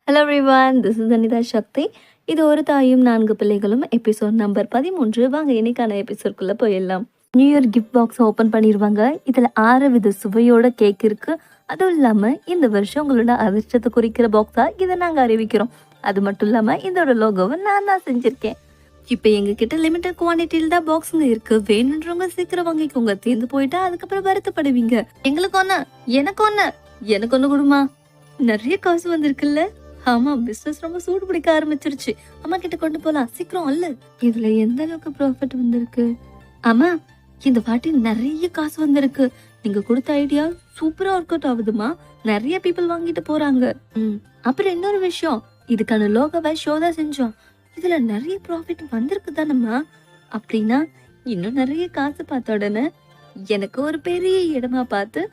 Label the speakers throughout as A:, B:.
A: Hello everyone, this is Anitha Sakthi. இது ஒரு தாயும் 4 பிள்ளைகளும் எபிசோட் நம்பர் 13. வாங்க இன்னைக்கான எபிசோட்குள்ளே போயிடலாம். New year gift box open பண்ணிடுவாங்க. இதில் 6 வித சுவையோட கேக் இருக்குது. அதுவும் இல்லாமல் இந்த வருஷம் உங்களோட அதிர்ஷ்டத்தை குறிக்கிற பாக்ஸாக இதை நாங்கள் அறிவிக்கிறோம். அது மட்டும் இல்லாமல் இதோட லோகோவை நான் தான் செஞ்சுருக்கேன். இப்போ எங்ககிட்ட லிமிட்டட் குவான்டிட்டியில் தான் பாக்ஸுங்க இருக்குது. வேணுன்றவங்க சீக்கிரம் வாங்கிக்கோங்க. தீர்ந்து போயிட்டா அதுக்கப்புறம் வருத்தப்படுவீங்க. எங்களுக்கு ஒன்று, எனக்கு ஒன்று கொடுமா. நிறைய காசு வந்திருக்குல்ல. ஆமா, பிசினஸ் ரொம்ப சூடு பிடிக்க ஆரம்பிச்சிருச்சு. அம்மா கிட்ட கொண்டு போலாம், சீக்கிரம் அல்ல. இதுல எந்த அளவுக்கு ப்ராஃபிட் வந்திருக்கு? ஆமா, இந்த வாட்டி நிறைய காசு வந்திருக்கு. நீங்க கொடுத்த ஐடியா சூப்பரா ஒர்க் அவுட் ஆகுதுமா. நிறைய பீப்புள் வாங்கிட்டு போறாங்க. அப்புறம் இன்னொரு விஷயம், இதுக்கான லோகோவை ஷோ தான் செஞ்சோம். இதுல நிறைய ப்ராஃபிட் வந்திருக்கு தானம்மா. அப்படின்னா இன்னும் நிறைய காசு பார்த்த உடனே எனக்கு ஒரு பெரிய இடமா பார்த்து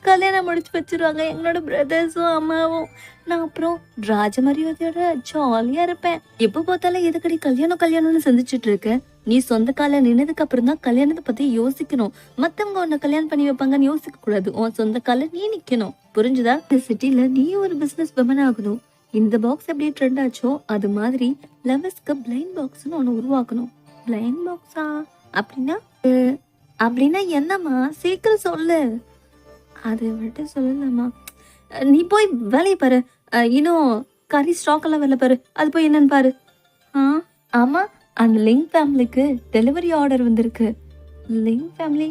A: கல்யாணம் முடிச்சு வச்சிருவாங்க எங்களோட பிரதர்ஸும் அம்மாவும். நான் அப்புறம் ராஜ மரியாதையோட ஜாலியா இருப்பேன். எப்ப பார்த்தாலும் எதுக்கடி கல்யாணம்னு சந்திச்சுட்டு இருக்க? நீ சொந்த கால நின்னதுக்கு அப்புறம் தான் கல்யாணத்தை பத்தி யோசிக்கணும். மத்தவங்க உன்னை கல்யாணம் பண்ணி வைப்பாங்கன்னு யோசிக்க கூடாது. உன் சொந்த கால நீ நிக்கணும், புரிஞ்சுதா? இந்த சிட்டில நீ ஒரு பிசினஸ் விமன் ஆகணும். இந்த பாக்ஸ் எப்படி ட்ரெண்ட் ஆச்சோ அது மாதிரி லவர்ஸ்க்கு பிளைண்ட் பாக்ஸ்னு ஒண்ணு உருவாக்கணும். பிளைண்ட் பாக்ஸா? அப்படின்னா என்னம்மா, சீக்கிரம் சொல்லு. அதை விட்டு சொல்லலாமா? நீ போய் வேலையை பாரு. இன்னும் கறி ஸ்டாக் எல்லாம் வரல பாரு. அது போய் என்னன்னு பாரு. ஆமா, அந்த லிங்க் ஃபேமிலிக்கு டெலிவரி ஆர்டர் வந்திருக்கு. லிங்க் ஃபேமிலி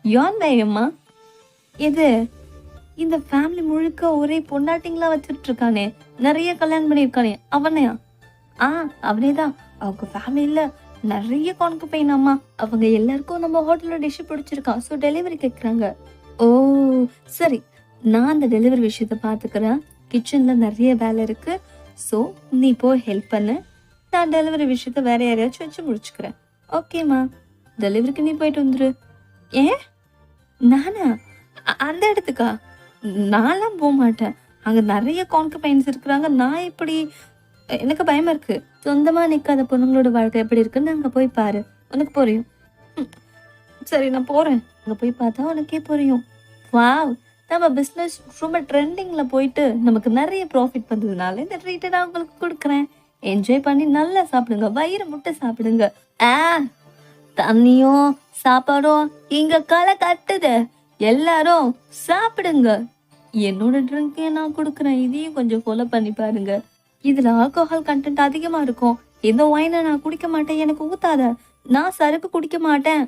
A: யான் வேயம்மா? எது? இந்த ஃபேமிலி முழுக்க ஒரே பொண்டாட்டிங்களா வச்சுட்டு இருக்கானே, நிறைய கல்யாணம் பண்ணியிருக்கானே, அவனையா? அவனேதான். அவங்க ஃபேமிலியில நிறைய கான்கு பையனாமா. அவங்க எல்லாருக்கும் நம்ம ஹோட்டல்ல டிஷ் பிடிச்சிருக்கான். ஸோ டெலிவரி கேட்குறாங்க. ஓ சரி, நான் அந்த டெலிவரி விஷயத்த பார்த்துக்கிறேன். கிச்சனில் நிறைய வேலை இருக்கு. ஸோ நீ போய் ஹெல்ப் பண்ணு. நான் டெலிவரி விஷயத்த வேற யாரையாச்சும் வச்சு முடிச்சுக்கிறேன். ஓகேம்மா, டெலிவரிக்கு நீ போயிட்டு வந்துரு. ஏன் நானா? அந்த இடத்துக்கா? நான்லாம் போக மாட்டேன். அங்கே நிறைய கான்கு பையன்ஸ் இருக்கிறாங்க. நான் இப்படி எனக்கு பயமா இருக்கு. சொந்தமாக நிற்காத பொண்ணுங்களோட வாழ்க்கை எப்படி இருக்குன்னு அங்கே போய் பாரு, உனக்கு புரியும். சரி, நான் போறேன். அங்க போய் பார்த்தா உனக்கே புரியும். வாவ், நம்ம பிஸ்னஸ் ரொம்ப ட்ரெண்டிங்கில் போயிட்டு நமக்கு நிறைய ப்ராஃபிட் வந்ததுனால இந்த ட்ரீட்டை நான் உங்களுக்கு கொடுக்குறேன். என்ஜாய் பண்ணி நல்லா சாப்பிடுங்க, வயிறு முட்டை சாப்பிடுங்க. தண்ணியும் சாப்பாடும் இங்க களை கட்டுது. எல்லாரும் சாப்பிடுங்க. என்னோட ட்ரிங்கே நான் கொடுக்குறேன். இதையும் கொஞ்சம் ஃபாலோ பண்ணி பாருங்க. இதுல ஆல்கோஹால் கண்டென்ட் அதிகமா இருக்கும். எந்த ஒயினை நான் குடிக்க மாட்டேன், எனக்கு ஊத்தாத. நான் சரக்கு குடிக்க மாட்டேன்.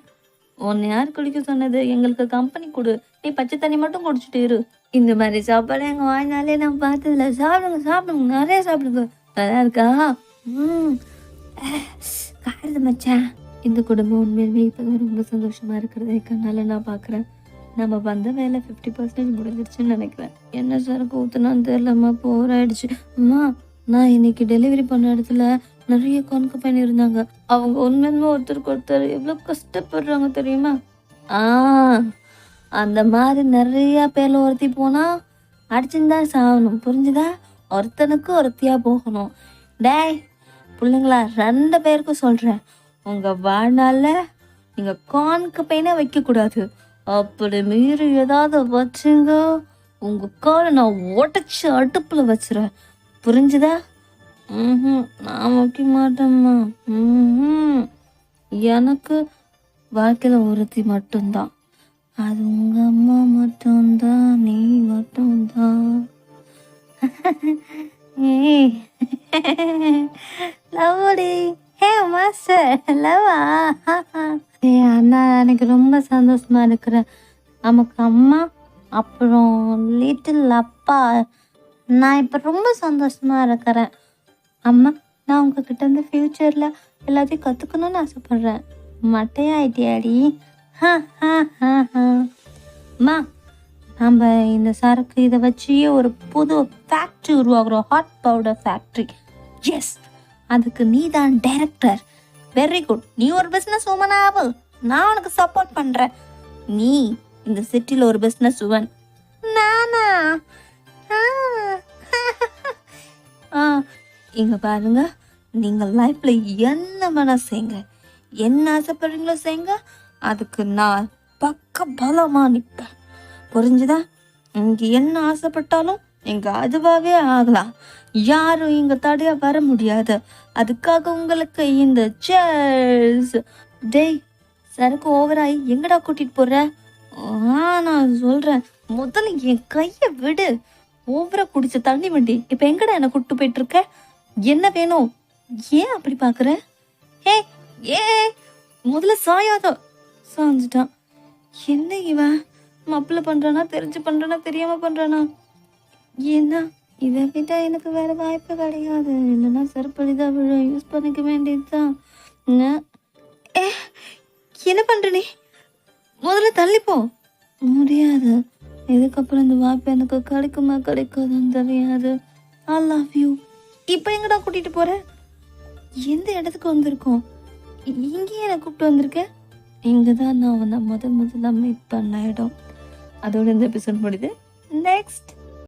A: உன்னை யார் குடிக்க சொன்னது? எங்களுக்கு கம்பெனி கொடு. நீ பச்சை தண்ணி மட்டும் குடிச்சிட்டு இரு. இந்த மாதிரி சாப்பாடு எங்க வாழ்நாளே நான் பார்த்ததில்ல. சாப்பிடுங்க, நிறைய சாப்பிடுங்க. நல்லா இருக்கா? காடுது மச்சான். இந்த குடும்பம் உண்மையிலுமே இப்பதான் ரொம்ப சந்தோஷமா இருக்கிறது கண்ணால நான் பாக்குறேன். நம்ம வந்த வேலை 50% முடிஞ்சிருச்சுன்னு நினைக்கிறேன். என்ன சரக்கு ஊத்துனான்னு தெரியலம்மா, போராயிடுச்சு. அம்மா, நான் இன்னைக்கு டெலிவரி பண்ண இடத்துல நிறைய கணக்கு பண்ணி இருந்தாங்க. அவங்க உண்மையுமே ஒருத்தருக்கு எவ்வளவு கஷ்டப்படுறாங்க தெரியுமா? அந்த மாதிரி நிறைய பேர்ல ஒருத்தி போனா அடிச்சுதான் சாகணும், புரிஞ்சுதா? ஒருத்தனுக்கு ஒருத்தியா போகணும். டேய் பிள்ளைங்களா, 2 பேருக்கும் சொல்றேன், உங்க வாழ்நாள்ல நீங்க கான்கு பையனே வைக்க கூடாது. அப்படி மீறி ஏதாவது வச்சுங்க, உங்க காலை நான் உடச்சு அடுப்புல வச்சிருவேன், புரிஞ்சுதா? நான் வைக்க மாட்டேம்மா. எனக்கு வாழ்க்கையில ஒருத்தி மட்டும்தான். அது உங்க அம்மா மட்டும்தான், நீ மட்டும்தான். லவ்டி, ஹே மாஸ்டர், லவ்வா? அண்ணா, எனக்கு ரொம்ப சந்தோஷமா இருக்கிறேன். நமக்கு அம்மா அப்புறம் லிட்டில் அப்பா. நான் இப்போ ரொம்ப சந்தோஷமா இருக்கிறேன். அம்மா, நான் உங்ககிட்ட இருந்து ஃபியூச்சரில் எல்லாத்தையும் கற்றுக்கணும்னு ஆசைப்பட்றேன். மட்டையாயிட்டியாடி. அம்மா, நம்ம இந்த சரக்கு இதை வச்சு ஒரு புது ஃபேக்ட்ரி உருவாக்குறோம். Hot powder factory. எஸ், அதுக்கு நீ தான் டைரக்டர். Very good. நீ ஒரு பிஸ்னஸ் உமன் ஆகு. நான் உனக்கு சப்போர்ட் பண்ணுறேன். நீ இந்த சிட்டியில் ஒரு பிஸ்னஸ் உமன். நானா? இங்க பாருங்க, நீங்க லைஃப்ல என்ன வேணா செய்யுங்க, என்ன ஆசைப்படுறீங்களோ செய்யுங்க. அதுக்கு நான் பக்க பலமா நிற்பேன், புரிஞ்சுதா? இங்க என்ன ஆசைப்பட்டாலும் நீங்க அதுவாகவே ஆகலாம். யாரும் இங்க தடையா வர முடியாது. அதுக்காக உங்களுக்கு இந்த சேர்ஸ். டேய், சரக்கு ஓவராய் எங்கடா கூட்டிட்டு போற? நான் சொல்றேன், முதல்ல என் கைய விடு. ஓவரா குடிச்ச தண்ணி வண்டி இப்ப எங்கடா என்ன கூட்டு போயிட்டு இருக்க? என்ன வேணும்? ஏன் அப்படி பாக்குற? ஏ ஏ முதல்ல சாயாத. சாஞ்சிட்டான். என்ன இவன் மப்பிள பண்றானா, தெரிஞ்சு பண்றானா, தெரியாம பண்றானா? ஏன்னா இதை விட எனக்கு வேற வாய்ப்பு கிடையாது. இல்லைன்னா செருப்படிதான் விழும். யூஸ் பண்ணிக்க வேண்டியதுதான். ஏ, என்ன பண்ற நீ? முதல்ல தள்ளிப்போ. முடியாது. இதுக்கப்புறம் இந்த வாய்ப்பு எனக்கு கிடைக்குமா கிடைக்காதுன்னு தெரியாது. I love you. இப்போ எங்கடா கூட்டிட்டு போற? எந்த இடத்துக்கு வந்திருக்கோம்? இங்கேயே என்னை கூப்பிட்டு வந்திருக்கேன். இங்கே தான் நான் முதல்ல மீட் பண்ண இடம். அதோட இந்த எபிசோட் முடியுது. நெக்ஸ்ட்